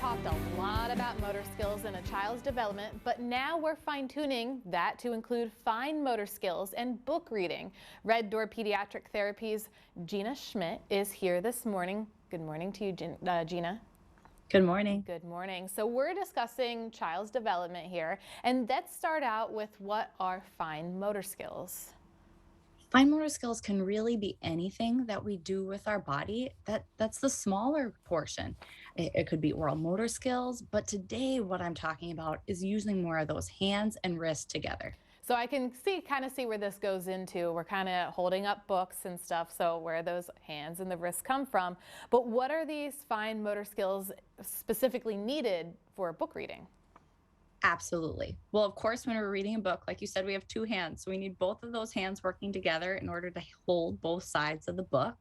talked a lot about motor skills in a child's development, but now we're fine-tuning that to include fine motor skills and book reading. Red Door Pediatric Therapy's Gina Schmidt is here this morning. Good morning to you, Gina. Good morning. Good morning. So we're discussing child's development here, and let's start out with what are fine motor skills. Fine motor skills can really be anything that we do with our body. That's the smaller portion. It could be oral motor skills, but today what I'm talking about is using more of those hands and wrists together. So I can kind of see where this goes into. We're kind of holding up books and stuff, so where those hands and the wrists come from. But what are these fine motor skills specifically needed for book reading? Absolutely. Well, of course, when we're reading a book, like you said, we have two hands. So we need both of those hands working together in order to hold both sides of the book.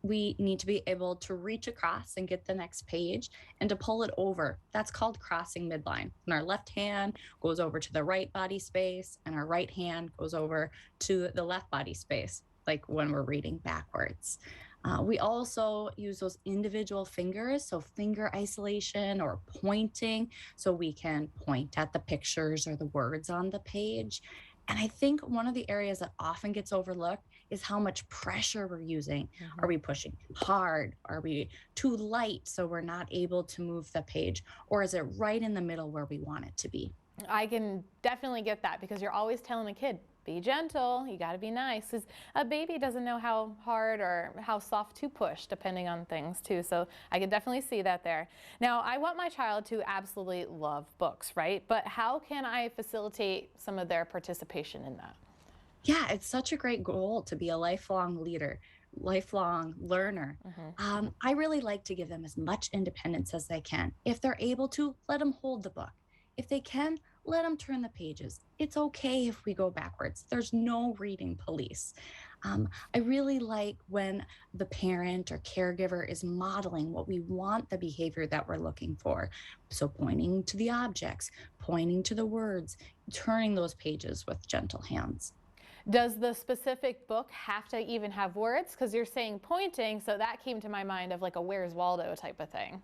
We need to be able to reach across and get the next page and to pull it over. That's called crossing midline. And our left hand goes over to the right body space and our right hand goes over to the left body space, like when we're reading backwards. We also use those individual fingers, so finger isolation or pointing, so we can point at the pictures or the words on the page. And I think one of the areas that often gets overlooked is how much pressure we're using. Are we pushing hard? Are we too light so we're not able to move the page? Or is it right in the middle where we want it to be? I can definitely get that because you're always telling a kid, be gentle, you got to be nice. Because a baby doesn't know how hard or how soft to push depending on things too. So I can definitely see that there. Now, I want my child to absolutely love books, right? But how can I facilitate some of their participation in that? Yeah, it's such a great goal to be a lifelong leader, lifelong learner. I really like to give them as much independence as they can. If they're able to, let them hold the book. If they can, let them turn the pages. It's okay if we go backwards. There's no reading police. I really like when the parent or caregiver is modeling what we want the behavior that we're looking for. So pointing to the objects, pointing to the words, turning those pages with gentle hands. Does the specific book have to even have words? Because you're saying pointing, so that came to my mind of like a Where's Waldo type of thing.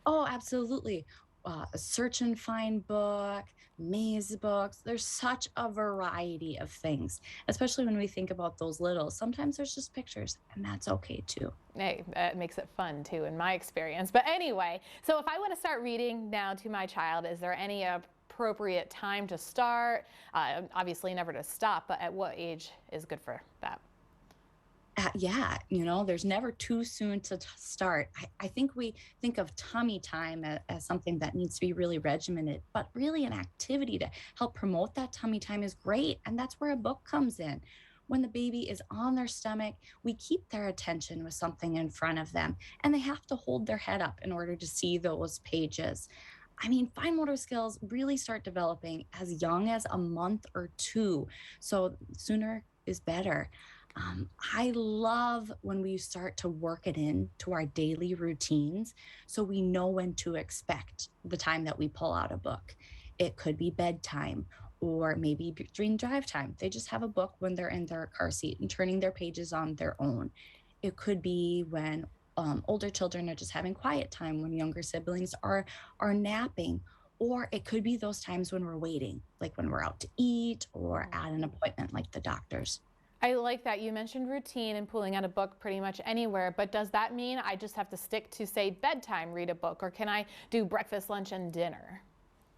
Oh, absolutely. A search and find book, maze books. There's such a variety of things, especially when we think about those little. Sometimes there's just pictures, and that's okay too. Hey, that makes it fun too in my experience. But anyway, so if I want to start reading now to my child, is there any appropriate time to start? Obviously never to stop, but at what age is good for that? Yeah, there's never too soon to start. I think we think of tummy time as something that needs to be really regimented, but really an activity to help promote that tummy time is great. And that's where a book comes in. When the baby is on their stomach, we keep their attention with something in front of them, and they have to hold their head up in order to see those pages. I mean, fine motor skills really start developing as young as a month or two. So sooner is better. I love when we start to work it in to our daily routines so we know when to expect the time that we pull out a book. It could be bedtime or maybe during drive time. They just have a book when they're in their car seat and turning their pages on their own. It could be when older children are just having quiet time, when younger siblings are napping. Or it could be those times when we're waiting, like when we're out to eat or at an appointment like the doctor's. I like that. You mentioned routine and pulling out a book pretty much anywhere, but does that mean I just have to stick to, say, bedtime, read a book, or can I do breakfast, lunch, and dinner?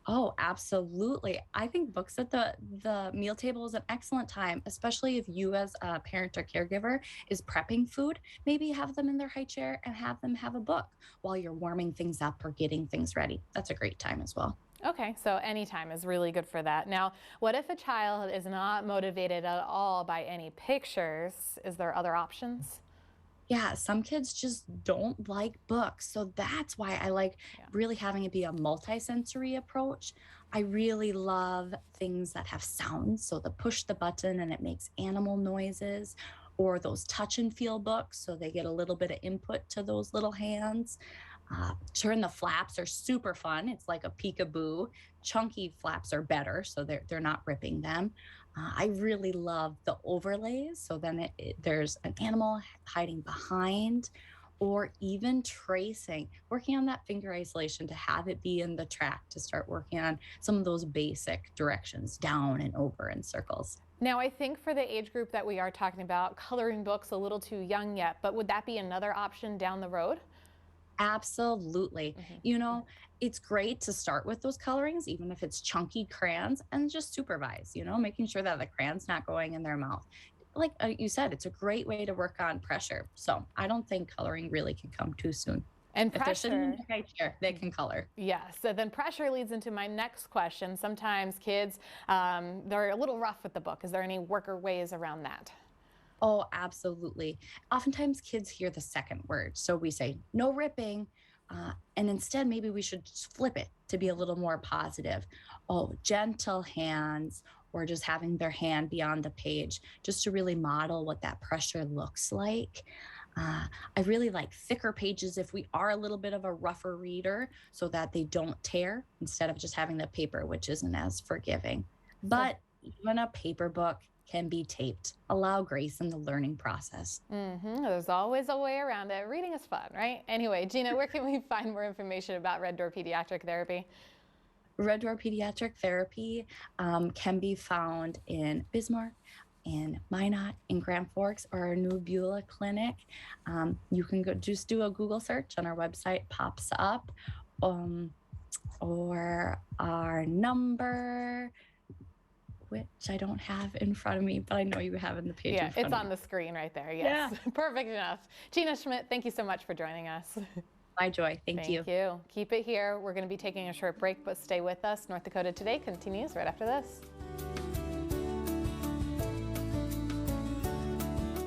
Oh, absolutely. I think books at the meal table is an excellent time, especially if you as a parent or caregiver is prepping food. Maybe have them in their high chair and have them have a book while you're warming things up or getting things ready. That's a great time as well. Okay, so anytime is really good for that. Now, what if a child is not motivated at all by any pictures? Is there other options? Yeah, some kids just don't like books. So that's why I like Yeah. really having it be a multisensory approach. I really love things that have sounds. So the push the button and it makes animal noises, or those touch and feel books. So they get a little bit of input to those little hands. Turn the flaps are super fun. It's like a peekaboo. Chunky flaps are better, so they're not ripping them. I really love the overlays. So then there's an animal hiding behind, or even tracing, working on that finger isolation to have it be in the track, to start working on some of those basic directions, down and over in circles. Now, I think for the age group that we are talking about, coloring books a little too young yet, but would that be another option down the road? Absolutely. You know, it's great to start with those colorings, even if it's chunky crayons, and just supervise, making sure that the crayon's not going in their mouth. Like you said, it's a great way to work on pressure. So I don't think coloring really can come too soon. And If they're sitting in pressure. the high chair, they can color. Yes, so then pressure leads into my next question. Sometimes kids, they're a little rough with the book. Is there any worker ways around that? Oh, absolutely. Oftentimes kids hear the second word. So we say, no ripping. And instead, maybe we should just flip it to be a little more positive. Oh, gentle hands, or just having their hand be on the page, just to really model what that pressure looks like. I really like thicker pages if we are a little bit of a rougher reader, so that they don't tear, instead of just having the paper, which isn't as forgiving. So, But even a paper book can be taped. Allow grace in the learning process. there's always a way around it. Reading is fun, right? Anyway, Gina, where can we find more information about Red Door Pediatric Therapy? Red Door Pediatric Therapy can be found in Bismarck, in Minot, in Grand Forks, or our new Beulah clinic. You can just do a Google search on our website, pops up, or our number, which I don't have in front of me, but I know you have in the page Yeah, in front it's of on you. the screen right there. Yes, Yeah. perfect enough. Gina Schmidt, thank you so much for joining us. My joy. Thank you. Thank you. Keep it here. We're going to be taking a short break, but stay with us. North Dakota Today continues right after this.